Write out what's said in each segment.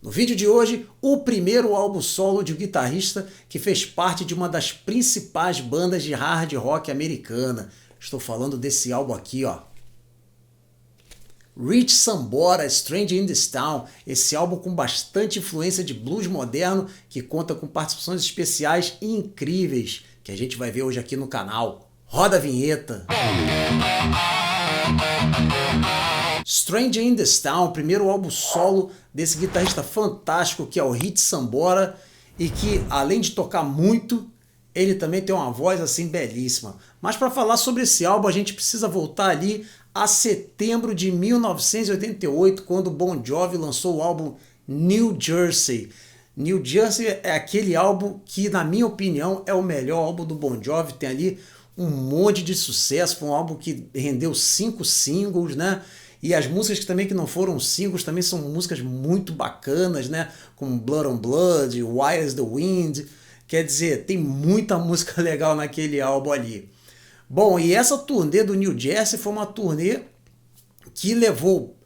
No vídeo de hoje, o primeiro álbum solo de um guitarrista que fez parte de uma das principais bandas de hard rock americana. Estou falando desse álbum aqui, ó. Rich Sambora, Stranger in This Town, esse álbum com bastante influência de blues moderno, que conta com participações especiais e incríveis, que a gente vai ver hoje aqui no canal. Roda a vinheta! Stranger in This Town, primeiro álbum solo desse guitarrista fantástico que é o Rich Sambora, e que além de tocar muito, ele também tem uma voz assim belíssima. Mas para falar sobre esse álbum a gente precisa voltar ali a setembro de 1988, quando Bon Jovi lançou o álbum New Jersey. New Jersey é aquele álbum que, na minha opinião, é o melhor álbum do Bon Jovi. Tem ali um monte de sucesso, foi um álbum que rendeu 5 singles, né? E as músicas que não foram singles também são músicas muito bacanas, né? Como Blood on Blood, Wild as the Wind. Quer dizer, tem muita música legal naquele álbum ali. Bom, e essa turnê do New Jersey foi uma turnê que levou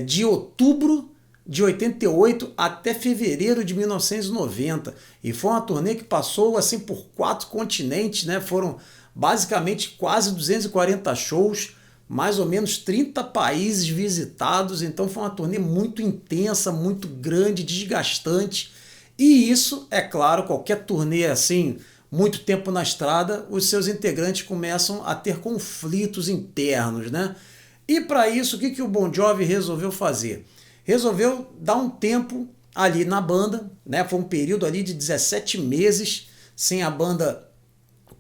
de outubro de 88 até fevereiro de 1990. E foi uma turnê que passou assim por 4 continentes, né? Foram basicamente quase 240 shows, mais ou menos 30 países visitados. Então foi uma turnê muito intensa, muito grande, desgastante. E isso, é claro, qualquer turnê assim, muito tempo na estrada, os seus integrantes começam a ter conflitos internos, né? E para isso, o que o Bon Jovi resolveu fazer? Resolveu dar um tempo ali na banda, né? Foi um período ali de 17 meses sem a banda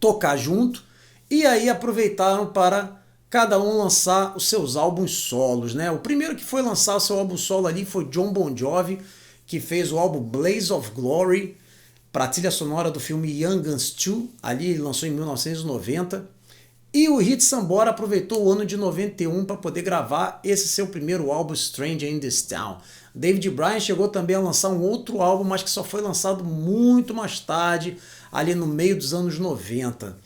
tocar junto, e aí aproveitaram para cada um lançar os seus álbuns solos, né? O primeiro que foi lançar o seu álbum solo ali foi Jon Bon Jovi, que fez o álbum Blaze of Glory para a trilha sonora do filme Young Guns 2, ali ele lançou em 1990. E o Rich Sambora aproveitou o ano de 91 para poder gravar esse seu primeiro álbum, Stranger in This Town. David Bryan chegou também a lançar um outro álbum, mas que só foi lançado muito mais tarde, ali no meio dos anos 90.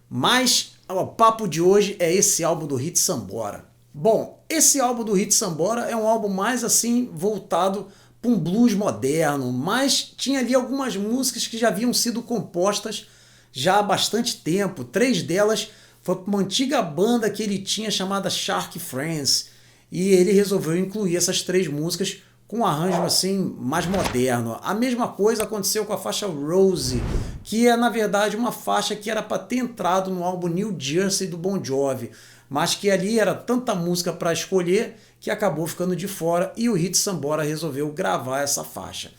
Mas o papo de hoje é esse álbum do Rich Sambora. Bom, esse álbum do Rich Sambora é um álbum mais assim voltado para um blues moderno, mas tinha ali algumas músicas que já haviam sido compostas já há bastante tempo. 3 delas foi para uma antiga banda que ele tinha chamada Shark Friends, e ele resolveu incluir essas 3 músicas com um arranjo assim mais moderno. A mesma coisa aconteceu com a faixa Rose, que é na verdade uma faixa que era para ter entrado no álbum New Jersey do Bon Jovi, mas que ali era tanta música para escolher que acabou ficando de fora, e o Rich Sambora resolveu gravar essa faixa.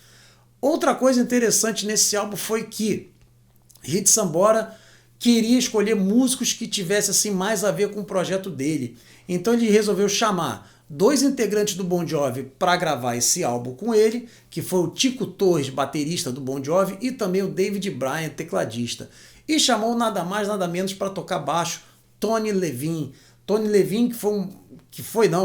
Outra coisa interessante nesse álbum foi que Rich Sambora queria escolher músicos que tivessem assim mais a ver com o projeto dele. Então ele resolveu chamar 2 integrantes do Bon Jovi para gravar esse álbum com ele, que foi o Tico Torres, baterista do Bon Jovi, e também o David Bryan, tecladista. E chamou nada mais, nada menos para tocar baixo Tony Levin. Tony Levin,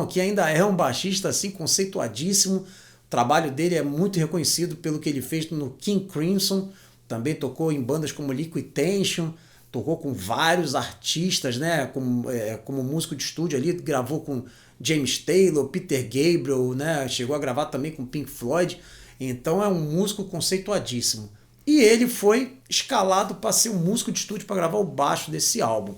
que ainda é um baixista assim conceituadíssimo. O trabalho dele é muito reconhecido pelo que ele fez no King Crimson. Também tocou em bandas como Liquid Tension, tocou com vários artistas, né? Como músico de estúdio ali, gravou com James Taylor, Peter Gabriel, né? Chegou a gravar também com Pink Floyd. Então é um músico conceituadíssimo. E ele foi escalado para ser um músico de estúdio para gravar o baixo desse álbum.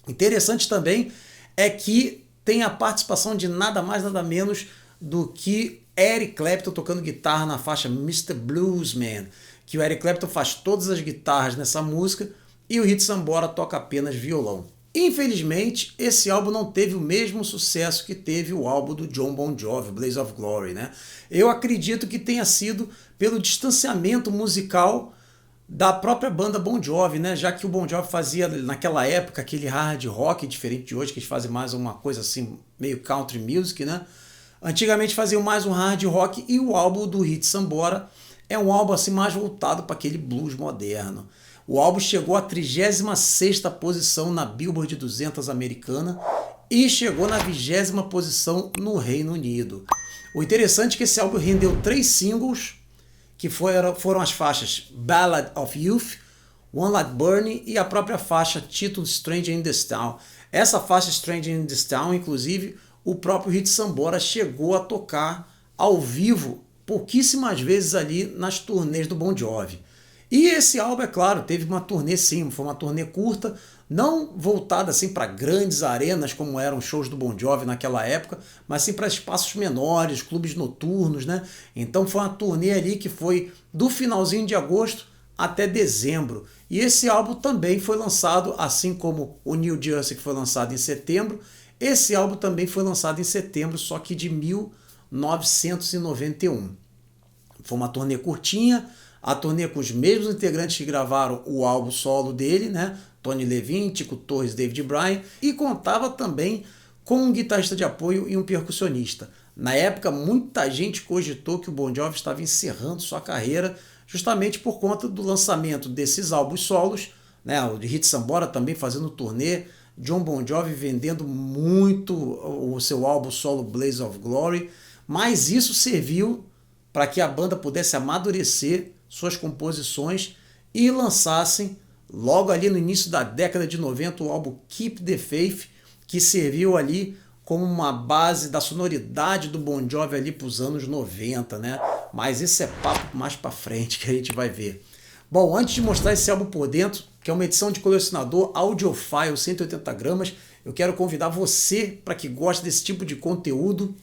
Interessante também é que tem a participação de nada mais nada menos do que Eric Clapton tocando guitarra na faixa Mr. Bluesman, que o Eric Clapton faz todas as guitarras nessa música e o Rich Sambora toca apenas violão. Infelizmente, esse álbum não teve o mesmo sucesso que teve o álbum do Jon Bon Jovi, Blaze of Glory, né? Eu acredito que tenha sido pelo distanciamento musical da própria banda Bon Jovi, né? Já que o Bon Jovi fazia naquela época aquele hard rock diferente de hoje, que eles fazem mais uma coisa assim, meio country music, né? Antigamente faziam mais um hard rock, e o álbum do Rich Sambora é um álbum assim mais voltado para aquele blues moderno. O álbum chegou à 36ª posição na Billboard 200 americana e chegou na 20ª posição no Reino Unido. O interessante é que esse álbum rendeu 3 singles, que foram as faixas Ballad of Youth, One Light Burning e a própria faixa título Stranger in This Town. Essa faixa Stranger in This Town, inclusive, o próprio Rich Sambora chegou a tocar ao vivo pouquíssimas vezes ali nas turnês do Bon Jovi. E esse álbum, é claro, teve uma turnê sim, foi uma turnê curta, não voltada assim para grandes arenas como eram shows do Bon Jovi naquela época, mas sim para espaços menores, clubes noturnos, né? Então foi uma turnê ali que foi do finalzinho de agosto até dezembro. E esse álbum também foi lançado, assim como o New Jersey, que foi lançado em setembro, esse álbum também foi lançado em setembro, só que de 1991. Foi uma turnê curtinha, a turnê com os mesmos integrantes que gravaram o álbum solo dele, né? Tony Levin, Tico Torres, David Bryan, e contava também com um guitarrista de apoio e um percussionista. Na época, muita gente cogitou que o Bon Jovi estava encerrando sua carreira justamente por conta do lançamento desses álbuns solos, né? O de Hit Sambora também fazendo turnê, John Bon Jovi vendendo muito o seu álbum solo Blaze of Glory, mas isso serviu para que a banda pudesse amadurecer suas composições e lançassem logo ali no início da década de 90 o álbum Keep the Faith, que serviu ali como uma base da sonoridade do Bon Jovi ali para os anos 90, né? Mas esse é papo mais para frente que a gente vai ver. Bom, antes de mostrar esse álbum por dentro, que é uma edição de colecionador Audiophile 180 gramas, eu quero convidar você, para que gosta desse tipo de conteúdo,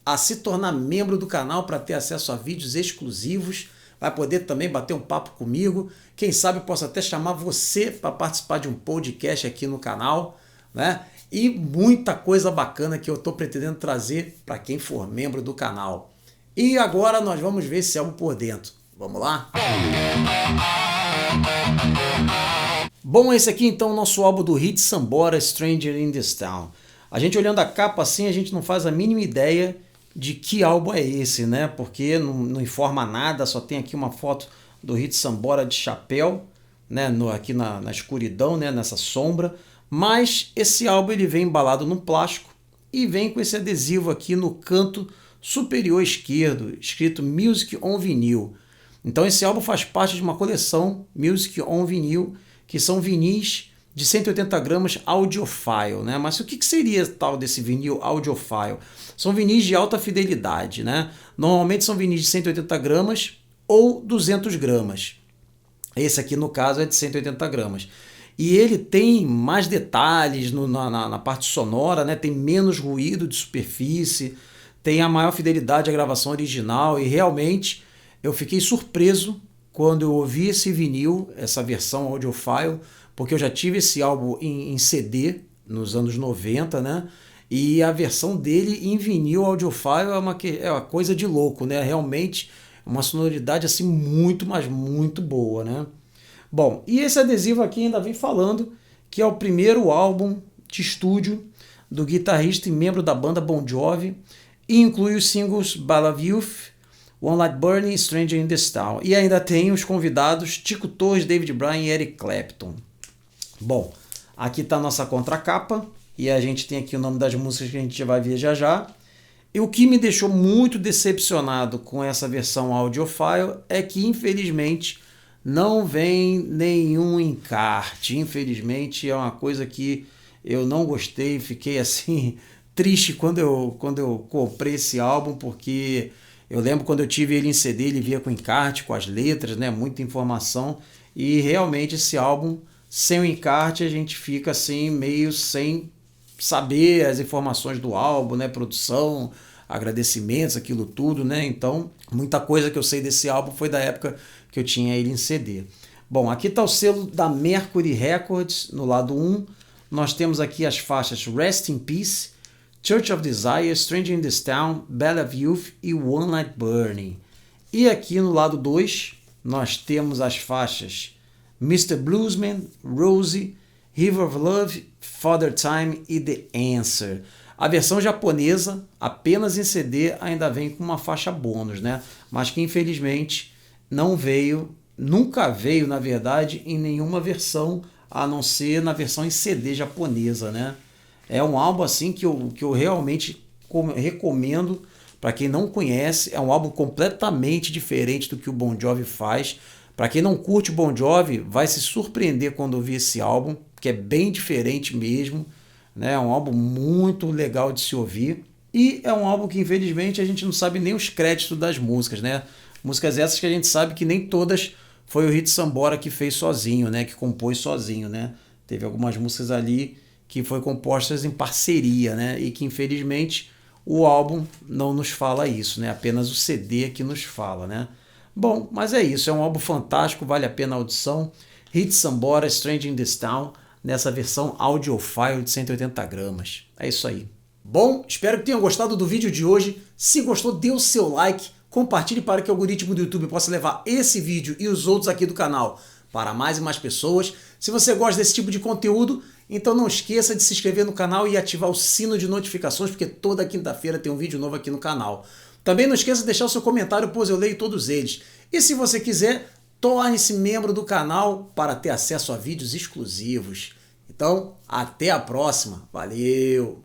a se tornar membro do canal para ter acesso a vídeos exclusivos. Vai poder também bater um papo comigo. Quem sabe eu posso até chamar você para participar de um podcast aqui no canal, né? E muita coisa bacana que eu estou pretendendo trazer para quem for membro do canal. E agora nós vamos ver esse álbum por dentro. Vamos lá? Bom, esse aqui então é o nosso álbum do Hit Sambora, Stranger in This Town. A gente olhando a capa assim, a gente não faz a mínima ideia de que álbum é esse, né? Porque não informa nada, só tem aqui uma foto do Hit Sambora de chapéu, né? Aqui na escuridão, né? Nessa sombra. Mas esse álbum ele vem embalado no plástico e vem com esse adesivo aqui no canto superior esquerdo, escrito Music on Vinyl. Então esse álbum faz parte de uma coleção Music on Vinyl, que são vinis de 180 gramas audiophile, né? Mas o que seria tal desse vinil audiophile? São vinis de alta fidelidade, né? Normalmente são vinis de 180 gramas ou 200 gramas. Esse aqui, no caso, é de 180 gramas. E ele tem mais detalhes na parte sonora, né? Tem menos ruído de superfície, tem a maior fidelidade à gravação original e realmente eu fiquei surpreso quando eu ouvi esse vinil, essa versão audiophile, porque eu já tive esse álbum em CD nos anos 90, né? E a versão dele em vinil audiophile é uma coisa de louco, né? Realmente uma sonoridade assim muito, mas muito boa, né? Bom, e esse adesivo aqui ainda vem falando que é o primeiro álbum de estúdio do guitarrista e membro da banda Bon Jovi e inclui os singles Ball of Youth, One Light Burning e Stranger in This Town. E ainda tem os convidados Tico Torres, David Bryan e Eric Clapton. Bom, aqui está a nossa contracapa e a gente tem aqui o nome das músicas que a gente vai ver já já. E o que me deixou muito decepcionado com essa versão audiophile é que, infelizmente, não vem nenhum encarte. Infelizmente, é uma coisa que eu não gostei, fiquei assim triste quando eu comprei esse álbum, porque eu lembro quando eu tive ele em CD, ele vinha com encarte, com as letras, né, muita informação, e realmente esse álbum, sem o encarte, a gente fica assim meio sem saber as informações do álbum, né, produção, agradecimentos, aquilo tudo, né? Então, muita coisa que eu sei desse álbum foi da época que eu tinha ele em CD. Bom, aqui está o selo da Mercury Records, no lado 1. Nós temos aqui as faixas Rest in Peace, Church of Desire, Stranger in This Town, Ball of Youth e One Light Burning. E aqui no lado 2, nós temos as faixas Mr. Bluesman, Rosie, River of Love, Father Time e The Answer. A versão japonesa, apenas em CD, ainda vem com uma faixa bônus, né? Mas que infelizmente não veio, nunca veio, na verdade, em nenhuma versão, a não ser na versão em CD japonesa, né? É um álbum assim que eu realmente recomendo para quem não conhece. É um álbum completamente diferente do que o Bon Jovi faz. Para quem não curte o Bon Jovi, vai se surpreender quando ouvir esse álbum, que é bem diferente mesmo, né? É um álbum muito legal de se ouvir. E é um álbum que, infelizmente, a gente não sabe nem os créditos das músicas, né? Músicas essas que a gente sabe que nem todas foi o Hit Sambora que fez sozinho, né? Que compôs sozinho, né? Teve algumas músicas ali que foi compostas em parceria, né? E que, infelizmente, o álbum não nos fala isso, né? Apenas o CD que nos fala, né? Bom, mas é isso. É um álbum fantástico, vale a pena a audição. Hit Sambora, Strange in This Town, nessa versão audiophile de 180 gramas. É isso aí. Bom, espero que tenham gostado do vídeo de hoje. Se gostou, dê o seu like, compartilhe para que o algoritmo do YouTube possa levar esse vídeo e os outros aqui do canal para mais e mais pessoas. Se você gosta desse tipo de conteúdo, então não esqueça de se inscrever no canal e ativar o sino de notificações, porque toda quinta-feira tem um vídeo novo aqui no canal. Também não esqueça de deixar o seu comentário, pois eu leio todos eles. E se você quiser, torne-se membro do canal para ter acesso a vídeos exclusivos. Então, até a próxima. Valeu!